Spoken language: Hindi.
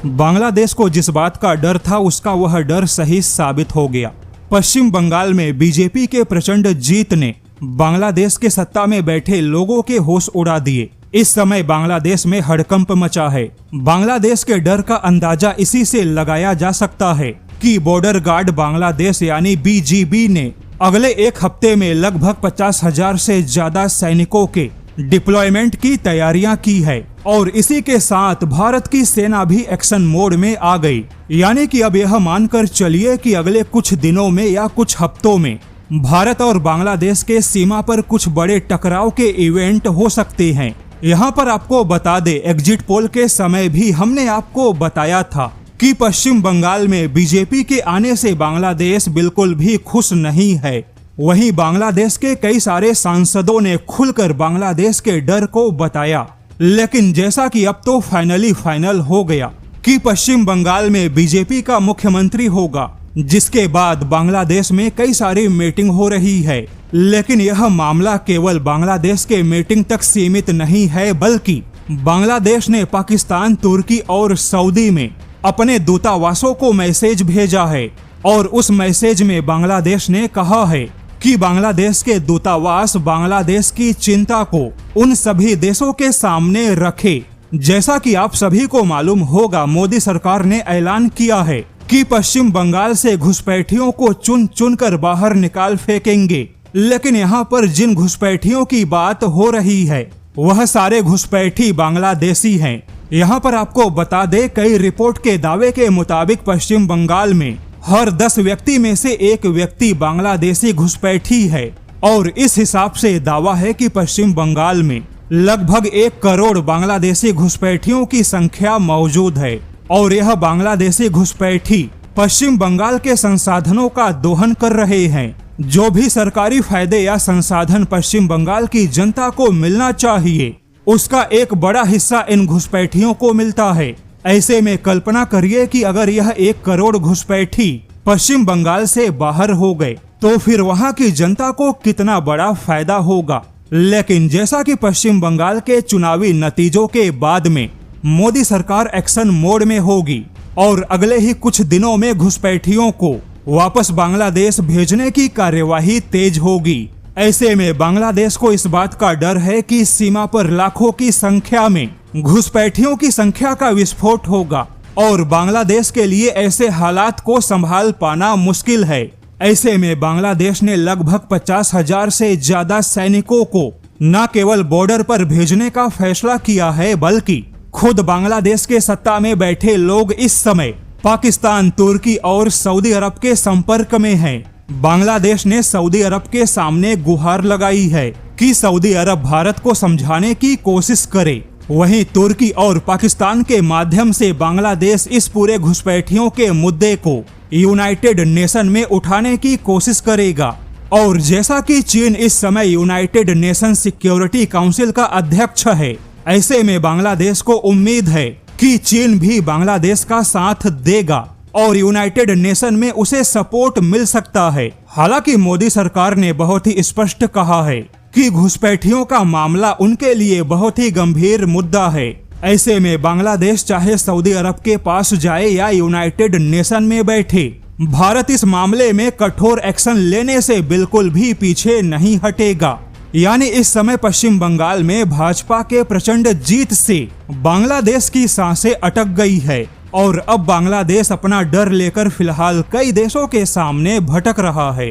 बांग्लादेश को जिस बात का डर था उसका वह डर सही साबित हो गया। पश्चिम बंगाल में बीजेपी के प्रचंड जीत ने बांग्लादेश के सत्ता में बैठे लोगों के होश उड़ा दिए। इस समय बांग्लादेश में हड़कंप मचा है। बांग्लादेश के डर का अंदाजा इसी से लगाया जा सकता है कि बॉर्डर गार्ड बांग्लादेश यानी बीजीबी ने अगले एक हफ्ते में लगभग 50,000 से ज्यादा सैनिकों के डिप्लॉयमेंट की तैयारियां की है और इसी के साथ भारत की सेना भी एक्शन मोड में आ गई। यानी कि अब यह मानकर चलिए कि अगले कुछ दिनों में या कुछ हफ्तों में भारत और बांग्लादेश के सीमा पर कुछ बड़े टकराव के इवेंट हो सकते हैं। यहाँ पर आपको बता दे, एग्जिट पोल के समय भी हमने आपको बताया था कि पश्चिम बंगाल में बीजेपी के आने से बांग्लादेश बिल्कुल भी खुश नहीं है। वहीं बांग्लादेश के कई सारे सांसदों ने खुलकर बांग्लादेश के डर को बताया। लेकिन जैसा कि अब तो फाइनल हो गया कि पश्चिम बंगाल में बीजेपी का मुख्यमंत्री होगा, जिसके बाद बांग्लादेश में कई सारी मीटिंग हो रही है। लेकिन यह मामला केवल बांग्लादेश के मीटिंग तक सीमित नहीं है, बल्कि बांग्लादेश ने पाकिस्तान, तुर्की और सऊदी में अपने दूतावासों को मैसेज भेजा है और उस मैसेज में बांग्लादेश ने कहा है कि बांग्लादेश के दूतावास बांग्लादेश की चिंता को उन सभी देशों के सामने रखे। जैसा कि आप सभी को मालूम होगा, मोदी सरकार ने ऐलान किया है कि पश्चिम बंगाल से घुसपैठियों को चुन चुन कर बाहर निकाल फेंकेंगे। लेकिन यहाँ पर जिन घुसपैठियों की बात हो रही है वह सारे घुसपैठी बांग्लादेशी हैं। यहाँ पर आपको बता दे, कई रिपोर्ट के दावे के मुताबिक पश्चिम बंगाल में हर 10 व्यक्ति में से एक व्यक्ति बांग्लादेशी घुसपैठी है और इस हिसाब से दावा है कि पश्चिम बंगाल में लगभग 1 करोड़ बांग्लादेशी घुसपैठियों की संख्या मौजूद है और यह बांग्लादेशी घुसपैठी पश्चिम बंगाल के संसाधनों का दोहन कर रहे हैं। जो भी सरकारी फायदे या संसाधन पश्चिम बंगाल की जनता को मिलना चाहिए, उसका एक बड़ा हिस्सा इन घुसपैठियों को मिलता है। ऐसे में कल्पना करिए कि अगर यह 1 करोड़ घुसपैठी पश्चिम बंगाल से बाहर हो गए तो फिर वहां की जनता को कितना बड़ा फायदा होगा। लेकिन जैसा कि पश्चिम बंगाल के चुनावी नतीजों के बाद में मोदी सरकार एक्शन मोड में होगी और अगले ही कुछ दिनों में घुसपैठियों को वापस बांग्लादेश भेजने की कार्यवाही तेज होगी। ऐसे में बांग्लादेश को इस बात का डर है कि सीमा पर लाखों की संख्या में घुसपैठियों की संख्या का विस्फोट होगा और बांग्लादेश के लिए ऐसे हालात को संभाल पाना मुश्किल है। ऐसे में बांग्लादेश ने लगभग 50,000 से ज्यादा सैनिकों को न केवल बॉर्डर पर भेजने का फैसला किया है, बल्कि खुद बांग्लादेश के सत्ता में बैठे लोग इस समय पाकिस्तान, तुर्की और सऊदी अरब के संपर्क में हैं। बांग्लादेश ने सऊदी अरब के सामने गुहार लगाई है कि सऊदी अरब भारत को समझाने की कोशिश करे। वहीं तुर्की और पाकिस्तान के माध्यम से बांग्लादेश इस पूरे घुसपैठियों के मुद्दे को यूनाइटेड नेशन में उठाने की कोशिश करेगा। और जैसा कि चीन इस समय यूनाइटेड नेशन सिक्योरिटी काउंसिल का अध्यक्ष है, ऐसे में बांग्लादेश को उम्मीद है कि चीन भी बांग्लादेश का साथ देगा और यूनाइटेड नेशन में उसे सपोर्ट मिल सकता है। हालांकि मोदी सरकार ने बहुत ही स्पष्ट कहा है कि घुसपैठियों का मामला उनके लिए बहुत ही गंभीर मुद्दा है। ऐसे में बांग्लादेश चाहे सऊदी अरब के पास जाए या यूनाइटेड नेशन में बैठे, भारत इस मामले में कठोर एक्शन लेने से बिल्कुल भी पीछे नहीं हटेगा। यानी इस समय पश्चिम बंगाल में भाजपा के प्रचंड जीत से बांग्लादेश की सांसें अटक गई है और अब बांग्लादेश अपना डर लेकर फिलहाल कई देशों के सामने भटक रहा है।